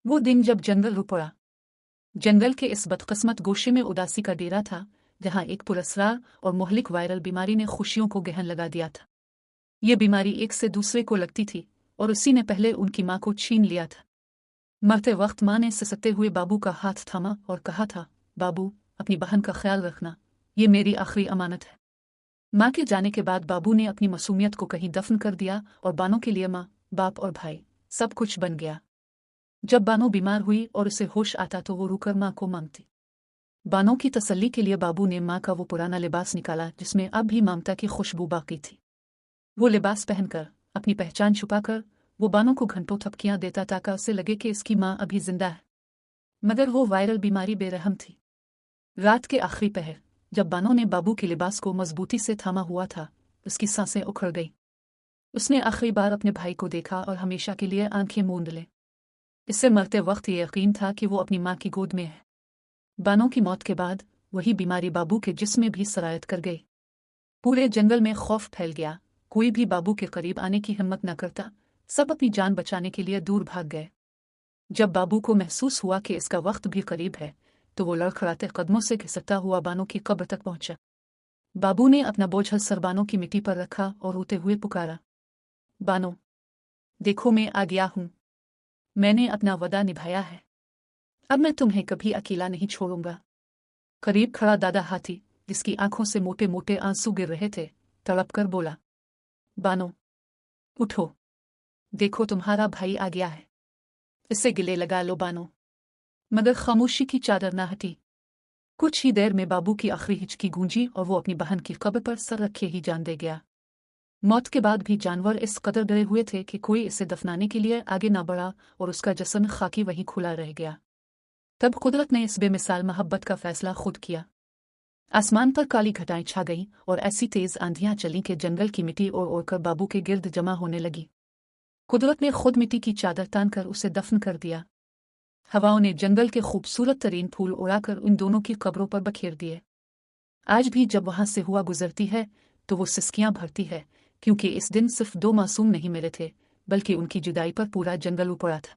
वो दिन जब जंगल रो पड़ा। जंगल के इस बदकिस्मत गोशे में उदासी का डेरा था, जहां एक पुरस्कार और मुहलिक वायरल बीमारी ने खुशियों को गहन लगा दिया था। ये बीमारी एक से दूसरे को लगती थी और उसी ने पहले उनकी माँ को छीन लिया था। मरते वक्त माँ ने सिसकते हुए बाबू का हाथ थामा और कहा था, बाबू, अपनी बहन का ख्याल रखना, ये मेरी आखिरी अमानत है। माँ के जाने के बाद बाबू ने अपनी मासूमियत को कहीं दफन कर दिया और बानों के लिए माँ, बाप और भाई सब कुछ बन गया। जब बानो बीमार हुई और उसे होश आता तो वो रुकर माँ को मांगती। बानों की तसल्ली के लिए बाबू ने माँ का वो पुराना लिबास निकाला जिसमें अब भी ममता की खुशबू बाकी थी। वो लिबास पहनकर, अपनी पहचान छुपाकर, वो बानों को घंटों थपकियां देता ताकि उसे लगे कि इसकी माँ अभी जिंदा है। मगर वो वायरल बीमारी बेरहम थी। रात के आखिरी पहर, जब बानों ने बाबू के लिबास को मजबूती से थामा हुआ था, उसकी सांसें उखड़ गई। उसने आखिरी बार अपने भाई को देखा और हमेशा के लिए आंखें मूंद ले। इससे मरते वक्त ये यकीन था कि वो अपनी माँ की गोद में है। बानों की मौत के बाद वही बीमारी बाबू के जिस्म में भी सरायत कर गई। पूरे जंगल में खौफ फैल गया। कोई भी बाबू के करीब आने की हिम्मत न करता। सब अपनी जान बचाने के लिए दूर भाग गए। जब बाबू को महसूस हुआ कि इसका वक्त भी करीब है, तो वो लड़खड़ाते कदमों से घिसकता हुआ बानों की कब्र तक पहुंचा। बाबू ने अपना बोझल सर बानों की मिट्टी पर रखा और रोते हुए पुकारा, बानो, देखो मैं आ गया हूं। मैंने अपना वदा निभाया है। अब मैं तुम्हें कभी अकेला नहीं छोड़ूंगा। करीब खड़ा दादा हाथी, जिसकी आंखों से मोटे मोटे आंसू गिर रहे थे, तड़प कर बोला, बानो, उठो, देखो तुम्हारा भाई आ गया है। इससे गिले लगा लो बानो। मगर खामोशी की चादर न हटी। कुछ ही देर में बाबू की आखिरी हिचकी गूंजी और वो अपनी बहन की कब्र पर सर रखे ही जान दे गया। मौत के बाद भी जानवर इस कदर डरे हुए थे कि कोई इसे दफनाने के लिए आगे ना बढ़ा और उसका जिस्म खाकी वहीं खुला रह गया। तब कुदरत ने इस बेमिसाल मोहब्बत का फैसला खुद किया। आसमान पर काली घटाएं छा गईं और ऐसी तेज आंधियां चलीं कि जंगल की मिट्टी ओढ़ कर बाबू के गिर्द जमा होने लगी। कुदरत ने खुद मिट्टी की चादर तान कर उसे दफन कर दिया। हवाओं ने जंगल के खूबसूरत तरीन फूल उड़ाकर उन दोनों की कब्रों पर बखेर दिए। आज भी जब वहां से हुआ गुजरती है तो वो सिसकियां भरती है, क्योंकि इस दिन सिर्फ दो मासूम नहीं मिले थे, बल्कि उनकी जुदाई पर पूरा जंगल उपड़ा था।